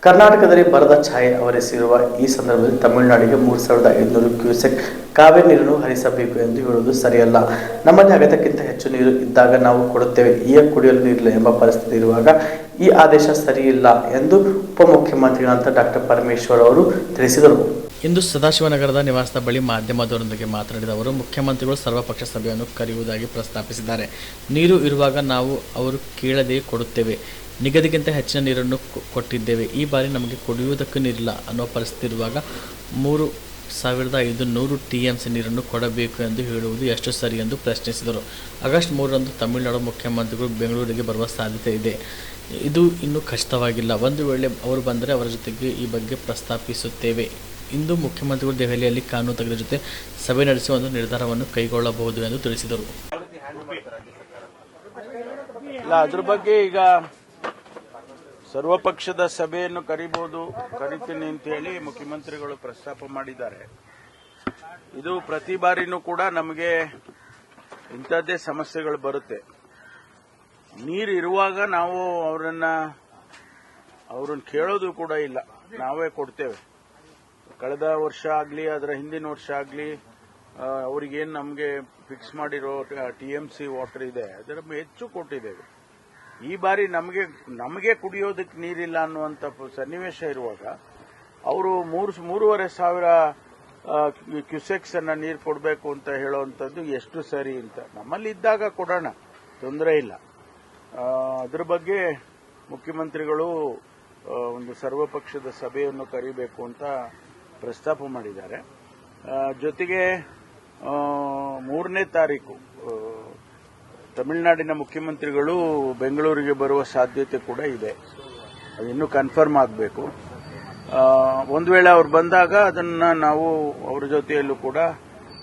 ಕರ್ನಾಟಕದಲ್ಲಿ ಬರದ ಛಾಯೆ ಆವರಿಸಿರುವ ಈ ಸಂದರ್ಭದಲ್ಲಿ ತಮಿಳುನಾಡಿಗೆ 3,500 ಕ್ಯೂಸೆಕ್ ಕಾವೇರಿ ನೀರನ್ನು ಹರಿಸಬೇಕು ಎಂದು ಹೇಳುವುದು ಸರಿಯಲ್ಲ. ನಮ್ಮಲ್ಲಿ ಅಗತ್ಯಕ್ಕಿಂತ ಹೆಚ್ಚು ನೀರು ಇದ್ದಾಗ ನಾವು ಕೊಡುತ್ತೇವೆ, ಈಗ ಕುಡಿಯಲು ನೀರಿಲ್ಲ ಎಂಬ ಪರಿಸ್ಥಿತಿ ಇರುವಾಗ ಈ ಆದೇಶ ಸರಿಯಿಲ್ಲ ಎಂದು ಉಪಮುಖ್ಯಮಂತ್ರಿಗಳಾದ ಡಾಕ್ಟರ್ ಪರಮೇಶ್ವರ್ ಅವರು ತಿಳಿಸಿದರು. ಇಂದು ಸದಾಶಿವನಗರದ ನಿವಾಸದ ಬಳಿ ಮಾಧ್ಯಮದವರೊಂದಿಗೆ ಮಾತನಾಡಿದ ಅವರು, ಮುಖ್ಯಮಂತ್ರಿಗಳು ಸರ್ವಪಕ್ಷ ಸಭೆಯನ್ನು ಕರೆಯುವುದಾಗಿ ಪ್ರಸ್ತಾಪಿಸಿದ್ದಾರೆ. ನೀರು ಇರುವಾಗ ನಾವು ಅವರು ಕೇಳದೆ ಕೊಡುತ್ತೇವೆ, ನಿಗದಿಗಿಂತ ಹೆಚ್ಚಿನ ನೀರನ್ನು ಕೊಟ್ಟಿದ್ದೇವೆ. ಈ ಬಾರಿ ನಮಗೆ ಕುಡಿಯುವುದಕ್ಕೂ ನೀರಿಲ್ಲ ಅನ್ನುವ ಪರಿಸ್ಥಿತಿ ಇರುವಾಗ 3,500 TMC ನೀರನ್ನು ಕೊಡಬೇಕು ಎಂದು ಹೇಳುವುದು ಎಷ್ಟು ಸರಿ ಎಂದು ಪ್ರಶ್ನಿಸಿದರು. ಆಗಸ್ಟ್ 3ರಂದು ತಮಿಳುನಾಡು ಮುಖ್ಯಮಂತ್ರಿಗಳು ಬೆಂಗಳೂರಿಗೆ ಬರುವ ಸಾಧ್ಯತೆ ಇದೆ. ಇದು ಇನ್ನೂ ಖಚಿತವಾಗಿಲ್ಲ. ಒಂದು ವೇಳೆ ಅವರು ಬಂದರೆ ಅವರ ಜೊತೆಗೆ ಈ ಬಗ್ಗೆ ಪ್ರಸ್ತಾಪಿಸುತ್ತೇವೆ. ಇಂದು ಮುಖ್ಯಮಂತ್ರಿಗಳು ದೆಹಲಿಯಲ್ಲಿ ಕಾನೂನು ತಜ್ಞರ ಜೊತೆ ಸಭೆ ನಡೆಸಿ ಒಂದು ನಿರ್ಧಾರವನ್ನು ಕೈಗೊಳ್ಳಬಹುದು ಎಂದು ತಿಳಿಸಿದರು. ಅದ್ರ ಬಗ್ಗೆ ಈಗ ಸರ್ವಪಕ್ಷದ ಸಭೆಯನ್ನು ಕರಿತೀನಿ ಅಂತ ಹೇಳಿ ಮುಖ್ಯಮಂತ್ರಿಗಳು ಪ್ರಸ್ತಾಪ ಮಾಡಿದ್ದಾರೆ. ಇದು ಪ್ರತಿ ಬಾರಿನೂ ಕೂಡ ನಮಗೆ ಇಂಥದ್ದೇ ಸಮಸ್ಯೆಗಳು ಬರುತ್ತೆ. ನೀರು ಇರುವಾಗ ನಾವು ಅವ್ರನ್ನ ಕೇಳೋದು ಕೂಡ ಇಲ್ಲ, ನಾವೇ ಕೊಡ್ತೇವೆ. ಕಳೆದ ವರ್ಷ ಆಗಲಿ ಅದರ ಹಿಂದಿನ ವರ್ಷ ಆಗಲಿ ಅವ್ರಿಗೇನು ನಮಗೆ ಫಿಕ್ಸ್ ಮಾಡಿರೋ TMC ವಾಟರ್ ಇದೆ ಅದರ ಹೆಚ್ಚು ಕೊಟ್ಟಿದ್ದೇವೆ. ಈ ಬಾರಿ ನಮಗೆ ಕುಡಿಯೋದಕ್ಕೆ ನೀರಿಲ್ಲ ಅನ್ನುವಂಥ ಸನ್ನಿವೇಶ ಇರುವಾಗ ಅವರು 3,500 ಕ್ಯೂಸೆಕ್ಸ್ ಅನ್ನ ನೀರು ಕೊಡಬೇಕು ಅಂತ ಹೇಳುವಂಥದ್ದು ಎಷ್ಟು ಸರಿ ಅಂತ. ನಮ್ಮಲ್ಲಿ ಇದ್ದಾಗ ಕೊಡೋಣ, ತೊಂದರೆ ಇಲ್ಲ. ಅದ್ರ ಬಗ್ಗೆ ಮುಖ್ಯಮಂತ್ರಿಗಳು ಒಂದು ಸರ್ವಪಕ್ಷದ ಸಭೆಯನ್ನು ಕರಿಬೇಕು ಅಂತ ಪ್ರಸ್ತಾಪ ಮಾಡಿದ್ದಾರೆ. ಜೊತೆಗೆ 3ನೇ ತಾರೀಕು ತಮಿಳುನಾಡಿನ ಮುಖ್ಯಮಂತ್ರಿಗಳು ಬೆಂಗಳೂರಿಗೆ ಬರುವ ಸಾಧ್ಯತೆ ಕೂಡ ಇದೆ. ಅದಿನ್ನೂ ಕನ್ಫರ್ಮ್ ಆಗಬೇಕು. ಒಂದು ವೇಳೆ ಅವ್ರು ಬಂದಾಗ ಅದನ್ನ ನಾವು ಅವ್ರ ಜೊತೆಯಲ್ಲೂ ಕೂಡ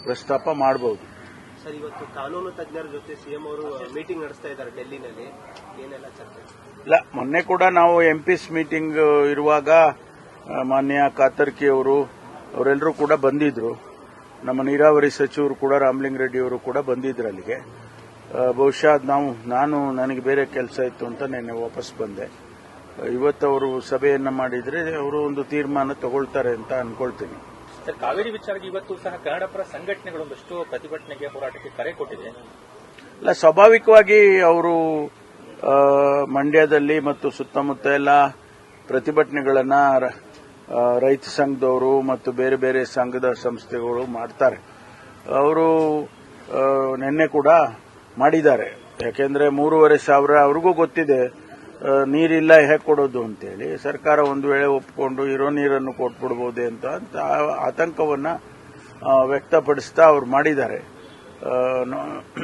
ಪ್ರಸ್ತಾಪ ಮಾಡಬಹುದು. ಸರ್, ಇವತ್ತು ಕಾನೂನು ತಜ್ಞರ ಜೊತೆ ಸಿಎಂ ಅವರು ಮೀಟಿಂಗ್ ನಡೆಸ್ತಾ ಇದ್ದಾರೆ ಡೆಲ್ಲಿನಲ್ಲಿ, ಏನೆಲ್ಲ ಚರ್ಚೆ? ಇಲ್ಲ, ಮೊನ್ನೆ ಕೂಡ ನಾವು MPs ಮೀಟಿಂಗ್ ಇರುವಾಗ ಮಾನ್ಯ ಕಾತರ್ಕಿ ಅವರೆಲ್ಲರೂ ಕೂಡ ಬಂದಿದ್ರು. ನಮ್ಮ ನೀರಾವರಿ ಸಚಿವರು ಕೂಡ ರಾಮಲಿಂಗ ರೆಡ್ಡಿ ಅವರು ಕೂಡ ಬಂದಿದ್ರು ಅಲ್ಲಿಗೆ. ಬಹುಶಃ ನನಗೆ ಬೇರೆ ಕೆಲಸ ಇತ್ತು ಅಂತ ನೆನ್ನೆ ವಾಪಸ್ ಬಂದೆ. ಇವತ್ತು ಅವರು ಸಭೆಯನ್ನ ಮಾಡಿದ್ರೆ ಅವರು ಒಂದು ತೀರ್ಮಾನ ತಗೊಳ್ತಾರೆ ಅಂತ ಅನ್ಕೊಳ್ತೀನಿ. ಸರ್, ಕಾವೇರಿ ವಿಚಾರಕ್ಕೆ ಇವತ್ತು ಸಹ ಕನ್ನಡ ಪರ ಸಂಘಟನೆಗಳು ಒಂದಷ್ಟು ಪ್ರತಿಭಟನೆಗೆ, ಹೋರಾಟಕ್ಕೆ ಕರೆ ಕೊಟ್ಟಿದೆ. ಇಲ್ಲ, ಸ್ವಾಭಾವಿಕವಾಗಿ ಅವರು ಮಂಡ್ಯದಲ್ಲಿ ಮತ್ತು ಸುತ್ತಮುತ್ತ ಎಲ್ಲ ಪ್ರತಿಭಟನೆಗಳನ್ನ ರೈತ ಸಂಘದವರು ಮತ್ತು ಬೇರೆ ಬೇರೆ ಸಂಘದ ಸಂಸ್ಥೆಗಳು ಮಾಡ್ತಾರೆ. ಅವರು ನಿನ್ನೆ ಕೂಡ ಮಾಡಿದ್ದಾರೆ. ಯಾಕೆಂದ್ರೆ 3,500 ಅವ್ರಿಗೂ ಗೊತ್ತಿದೆ ನೀರಿಲ್ಲ ಹೇಗೆ ಕೊಡೋದು ಅಂತೇಳಿ. ಸರ್ಕಾರ ಒಂದು ವೇಳೆ ಒಪ್ಪಿಕೊಂಡು ಇರೋ ನೀರನ್ನು ಕೊಟ್ಬಿಡ್ಬೋದೇ ಅಂತ ಆತಂಕವನ್ನ ವ್ಯಕ್ತಪಡಿಸ್ತಾ ಅವ್ರು ಮಾಡಿದ್ದಾರೆ.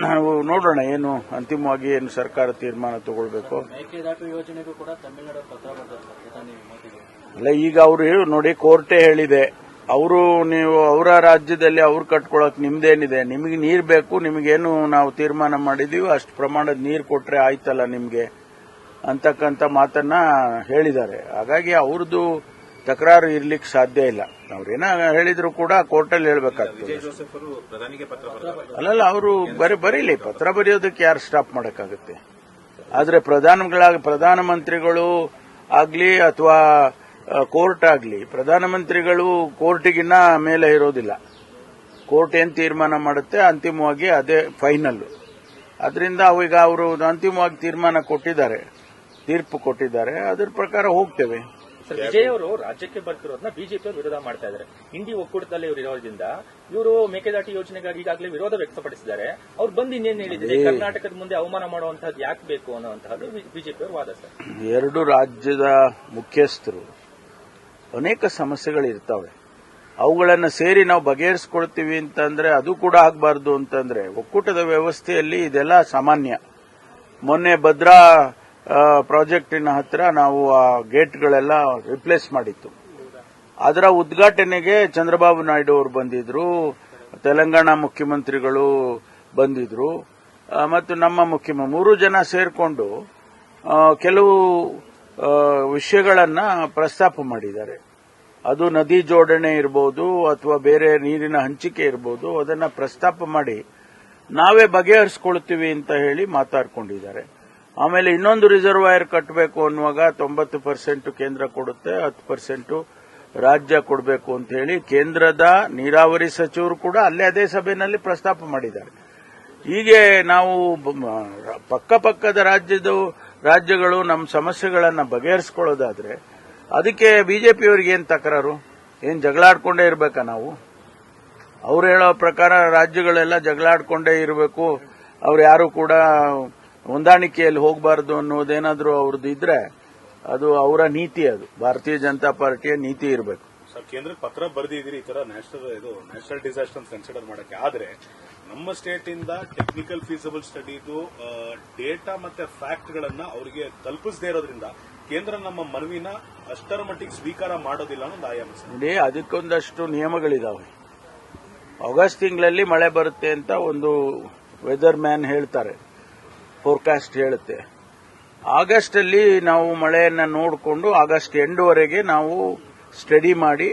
ನಾವು ನೋಡೋಣ ಏನು ಅಂತಿಮವಾಗಿ ಏನು ಸರ್ಕಾರ ತೀರ್ಮಾನ ತಗೊಳ್ಬೇಕು. ಮೇಕೆದಾಟು ಯೋಜನೆಗೂ ಕೂಡ ತಮಿಳುನಾಡು ಪತ್ರ ಬರೆದಿದ್ದಾರೆ. ಅಲ್ಲ, ಈಗ ಅವರು ನೋಡಿ, ಕೋರ್ಟೇ ಹೇಳಿದೆ, ನೀವು ಅವರ ರಾಜ್ಯದಲ್ಲಿ ಅವ್ರು ಕಟ್ಕೊಳಕ್ ನಿಮ್ದೇನಿದೆ, ನಿಮಗೆ ನೀರು ಬೇಕು, ನಿಮಗೇನು ನಾವು ತೀರ್ಮಾನ ಮಾಡಿದೀವಿ ಅಷ್ಟು ಪ್ರಮಾಣದ ನೀರು ಕೊಟ್ರೆ ಆಯ್ತಲ್ಲ ನಿಮ್ಗೆ ಅಂತಕ್ಕಂಥ ಮಾತನ್ನ ಹೇಳಿದ್ದಾರೆ. ಹಾಗಾಗಿ ಅವ್ರದ್ದು ತಕರಾರು ಇರ್ಲಿಕ್ಕೆ ಸಾಧ್ಯ ಇಲ್ಲ. ಅವ್ರೇನ ಹೇಳಿದ್ರು ಕೂಡ ಕೋರ್ಟಲ್ಲಿ ಹೇಳ್ಬೇಕಾಗ್ತದೆ. ಅಲ್ಲಲ್ಲ, ಅವರು ಬರೀಲಿ, ಪತ್ರ ಬರೆಯೋದಕ್ಕೆ ಯಾರು ಸ್ಟಾಪ್ ಮಾಡಕ್ಕಾಗುತ್ತೆ? ಆದ್ರೆ ಪ್ರಧಾನಮಂತ್ರಿಗಳು ಆಗ್ಲಿ ಅಥವಾ ಕೋರ್ಟ್ ಆಗಲಿ, ಪ್ರಧಾನಮಂತ್ರಿಗಳು ಕೋರ್ಟಿಗಿನ್ನ ಮೇಲೆ ಇರೋದಿಲ್ಲ. ಕೋರ್ಟ್ ಏನ್ ತೀರ್ಮಾನ ಮಾಡುತ್ತೆ ಅಂತಿಮವಾಗಿ ಅದೇ ಫೈನಲ್. ಅದರಿಂದ ಈಗ ಅವರು ಅಂತಿಮವಾಗಿ ತೀರ್ಪು ಕೊಟ್ಟಿದ್ದಾರೆ, ಅದ್ರ ಪ್ರಕಾರ ಹೋಗ್ತೇವೆ. ಸರ್, ವಿಜಯ್ ಅವರು ರಾಜ್ಯಕ್ಕೆ ಬರ್ತಿರೋದನ್ನ ಬಿಜೆಪಿ ಅವರು ವಿರೋಧ ಮಾಡ್ತಾ ಇದ್ದಾರೆ. ಇಂಡಿ ಒಕ್ಕೂಟದಲ್ಲಿ ಇವರು ಇರೋದ್ರಿಂದ ಇವರು ಮೇಕೆದಾಟು ಯೋಜನೆಗಾಗಿ ಈಗಾಗಲೇ ವಿರೋಧ ವ್ಯಕ್ತಪಡಿಸಿದ್ದಾರೆ. ಅವ್ರು ಬಂದು ಇನ್ನೇನು ಹೇಳಿದ್ರೆ ಕರ್ನಾಟಕದ ಮುಂದೆ ಅವಮಾನ ಮಾಡುವಂತಹದ್ದು ಯಾಕೆ ಬೇಕು ಅನ್ನುವಂತಹದ್ದು ಬಿಜೆಪಿ ಅವರ ವಾದ. ಸರ್, ಎರಡು ರಾಜ್ಯದ ಮುಖ್ಯಸ್ಥರು ಅನೇಕ ಸಮಸ್ಯೆಗಳಿರ್ತಾವೆ, ಅವುಗಳನ್ನು ಸೇರಿ ನಾವು ಬಗೆಹರಿಸಿಕೊಳ್ತೀವಿ ಅಂತಂದ್ರೆ ಅದು ಕೂಡ ಆಗಬಾರ್ದು ಅಂತಂದ್ರೆ ಒಕ್ಕೂಟದ ವ್ಯವಸ್ಥೆಯಲ್ಲಿ ಇದೆಲ್ಲ ಸಾಮಾನ್ಯ. ಮೊನ್ನೆ ಭದ್ರಾ ಪ್ರಾಜೆಕ್ಟಿನ ಹತ್ರ ನಾವು ಆ ಗೇಟ್ಗಳೆಲ್ಲ ರಿಪ್ಲೇಸ್ ಮಾಡಿತ್ತು. ಅದರ ಉದ್ಘಾಟನೆಗೆ ಚಂದ್ರಬಾಬು ನಾಯ್ಡು ಅವರು ಬಂದಿದ್ರು, ತೆಲಂಗಾಣ ಮುಖ್ಯಮಂತ್ರಿಗಳು ಬಂದಿದ್ರು ಮತ್ತು ನಮ್ಮ ಮುಖ್ಯಮಂತ್ರಿ 3 ಜನ ಸೇರ್ಕೊಂಡು ಕೆಲವು ವಿಷಯಗಳನ್ನ ಪ್ರಸ್ತಾಪ ಮಾಡಿದ್ದಾರೆ. ಅದು ನದಿ ಜೋಡಣೆ ಇರಬಹುದು ಅಥವಾ ಬೇರೆ ನೀರಿನ ಹಂಚಿಕೆ ಇರಬಹುದು, ಅದನ್ನ ಪ್ರಸ್ತಾಪ ಮಾಡಿ ನಾವೇ ಬಗೆಹರಿಸಿಕೊಳ್ತೀವಿ ಅಂತ ಹೇಳಿ ಮಾತಾಡ್ಕೊಂಡಿದ್ದಾರೆ. ಆಮೇಲೆ ಇನ್ನೊಂದು ರಿಸರ್ವಾಯರ್ ಕಟ್ಟಬೇಕು ಅನ್ನುವಾಗ 90% ಕೇಂದ್ರ ಕೊಡುತ್ತೆ, 10% ರಾಜ್ಯ ಕೊಡಬೇಕು ಅಂತ ಹೇಳಿ ಕೇಂದ್ರದ ನೀರಾವರಿ ಸಚಿವರು ಕೂಡ ಅದೇ ಸಭೆಯಲ್ಲಿ ಪ್ರಸ್ತಾಪ ಮಾಡಿದ್ದಾರೆ. ಹೀಗೆ ನಾವು ಪಕ್ಕಪಕ್ಕದ ರಾಜ್ಯಗಳು ನಮ್ಮ ಸಮಸ್ಯೆಗಳನ್ನು ಬಗೆಹರಿಸಿಕೊಳ್ಳೋದಾದ್ರೆ ಅದಕ್ಕೆ ಬಿಜೆಪಿಯವರಿಗೆ ಏನ್ ತಕರಾರು? ಏನ್ ಜಗಳಾಡ್ಕೊಂಡೇ ಇರಬೇಕಾ ನಾವು? ಅವ್ರು ಹೇಳೋ ಪ್ರಕಾರ ರಾಜ್ಯಗಳೆಲ್ಲ ಜಗಳಾಡ್ಕೊಂಡೇ ಇರಬೇಕು, ಅವ್ರು ಯಾರು ಕೂಡ ಹೊಂದಾಣಿಕೆಯಲ್ಲಿ ಹೋಗಬಾರದು ಅನ್ನೋದೇನಾದ್ರೂ ಅವ್ರದ್ದು ಇದ್ರೆ ಅದು ಅವರ ನೀತಿ, ಅದು ಭಾರತೀಯ ಜನತಾ ಪಾರ್ಟಿಯ ನೀತಿ ಇರಬೇಕು. ಸರ್, ಕೇಂದ್ರಕ್ಕೆ ಪತ್ರ ಬರೆದಿದ್ದೀರಿ ಈ ತರ ನ್ಯಾಷನಲ್ ಡಿಸಾಸ್ಟರ್ ಕನ್ಸಿಡರ್ ಮಾಡಕ್ಕೆ. ಆದ್ರೆ ನಮ್ಮ ಸ್ಟೇಟ್ ಇಂದ ಟೆಕ್ನಿಕಲ್ ಫೀಸಿಬಲ್ ಸ್ಟಡಿದು ಡೇಟಾ ಮತ್ತೆ ಫ್ಯಾಕ್ಟ್ ಗಳನ್ನ ಅವರಿಗೆ ತಲುಪಿಸದೇ ಇರೋದ್ರಿಂದ ಕೇಂದ್ರ ನಮ್ಮ ಮನವಿನ ಅಷ್ಟರ ಮಟ್ಟಿಗೆ ಸ್ವೀಕಾರ ಮಾಡೋದಿಲ್ಲ ಅನ್ನೋದು ಆಯಾಮ. ನೋಡಿ, ಅದಕ್ಕೊಂದಷ್ಟು ನಿಯಮಗಳಿದಾವೆ. ಆಗಸ್ಟ್ ತಿಂಗಳಲ್ಲಿ ಮಳೆ ಬರುತ್ತೆ ಅಂತ ಒಂದು ವೆದರ್ ಮ್ಯಾನ್ ಹೇಳ್ತಾರೆ, ಫೋರ್ಕಾಸ್ಟ್ ಹೇಳುತ್ತೆ. ಆಗಸ್ಟ್ ಅಲ್ಲಿ ನಾವು ಮಳೆಯನ್ನ ನೋಡಿಕೊಂಡು ಆಗಸ್ಟ್ ಎಂಡ್ವರೆಗೆ ನಾವು ಸ್ಟಡಿ ಮಾಡಿ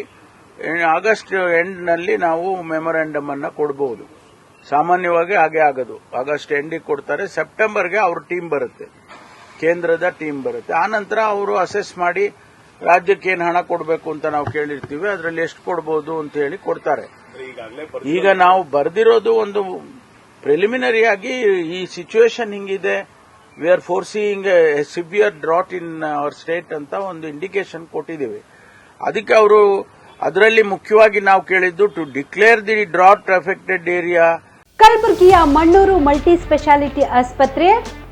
ಆಗಸ್ಟ್ ಎಂಡ್ನಲ್ಲಿ ನಾವು ಮೆಮೊರಾಂಡಮ್ ಅನ್ನ ಕೊಡಬಹುದು. ಸಾಮಾನ್ಯವಾಗಿ ಹಾಗೆ ಆಗೋದು. ಆಗಸ್ಟ್ ಎಂಡಿಗೆ ಕೊಡ್ತಾರೆ, ಸೆಪ್ಟೆಂಬರ್ಗೆ ಅವ್ರ ಟೀಮ್ ಬರುತ್ತೆ, ಕೇಂದ್ರದ ಟೀಮ್ ಬರುತ್ತೆ. ಆನಂತರ ಅವರು ಅಸೆಸ್ ಮಾಡಿ ರಾಜ್ಯಕ್ಕೆ ಏನು ಹಣ ಕೊಡಬೇಕು ಅಂತ ನಾವು ಕೇಳಿರ್ತೀವಿ, ಅದರಲ್ಲಿ ಎಷ್ಟು ಕೊಡಬಹುದು ಅಂತ ಹೇಳಿ ಕೊಡ್ತಾರೆ. ಈಗ ನಾವು ಬರೆದಿರೋದು ಒಂದು ಪ್ರಿಲಿಮಿನರಿ ಆಗಿ ಈ ಸಿಚುವೇಶನ್ ಹಿಂಗಿದೆ, we are forcing A severe drought in our state ಅಂತ ಒಂದು ಇಂಡಿಕೇಶನ್ ಕೊಟ್ಟಿದ್ದೀವಿ. ಅದಕ್ಕೆ ಅವರು ಅದರಲ್ಲಿ ಮುಖ್ಯವಾಗಿ ನಾವು ಕೇಳಿದ್ದು to declare the drought affected area. ಕಲಬುರಗಿಯ ಮಣ್ಣೂರು ಮಲ್ಟಿ ಸ್ಪೆಷಾಲಿಟಿ ಆಸ್ಪತ್ರೆ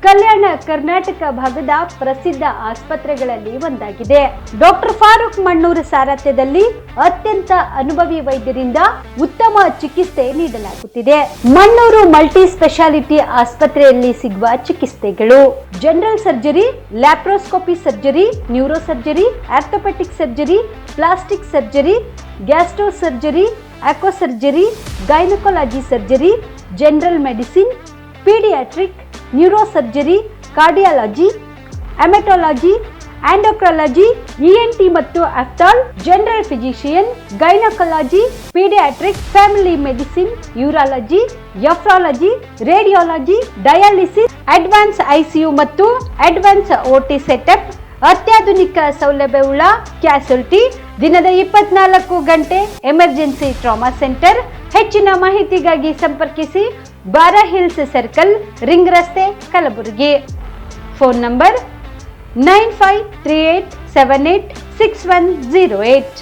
ಕಲ್ಯಾಣ ಕರ್ನಾಟಕ ಭಾಗದ ಪ್ರಸಿದ್ಧ ಆಸ್ಪತ್ರೆಗಳಲ್ಲಿ ಒಂದಾಗಿದೆ. ಡಾಕ್ಟರ್ ಫಾರೂಕ್ ಮಣ್ಣೂರು ಸಾರಥ್ಯದಲ್ಲಿ ಅತ್ಯಂತ ಅನುಭವಿ ವೈದ್ಯರಿಂದ ಉತ್ತಮ ಚಿಕಿತ್ಸೆ ನೀಡಲಾಗುತ್ತಿದೆ. ಮಣ್ಣೂರು ಮಲ್ಟಿ ಸ್ಪೆಷಾಲಿಟಿ ಆಸ್ಪತ್ರೆಯಲ್ಲಿ ಸಿಗುವ ಚಿಕಿತ್ಸೆಗಳು: general surgery, laparoscopy surgery, neurosurgery, orthopaedic surgery, plastic surgery, gastro surgery, aqua surgery, gynaecology surgery, general medicine, paediatric, neurosurgery, cardiology, haematology, endocrinology, ENT ಮತ್ತು ophthal, general physician, gynaecology, paediatric, family medicine, urology, nephrology, radiology, dialysis, advance ICU ಮತ್ತು advance OT setup, ಅತ್ಯಾಧುನಿಕ ಸೌಲಭ್ಯವುಳ್ಳ ಕ್ಯಾಸುಲಿಟಿ, ದಿನದ 24 ಗಂಟೆ emergency trauma centre. ಹೆಚ್ಚಿನ ಮಾಹಿತಿಗಾಗಿ ಸಂಪರ್ಕಿಸಿ ಬಾರಾ hills circle, ring ರಸ್ತೆ, ಕಲಬುರಗಿ. Phone number 9538786108.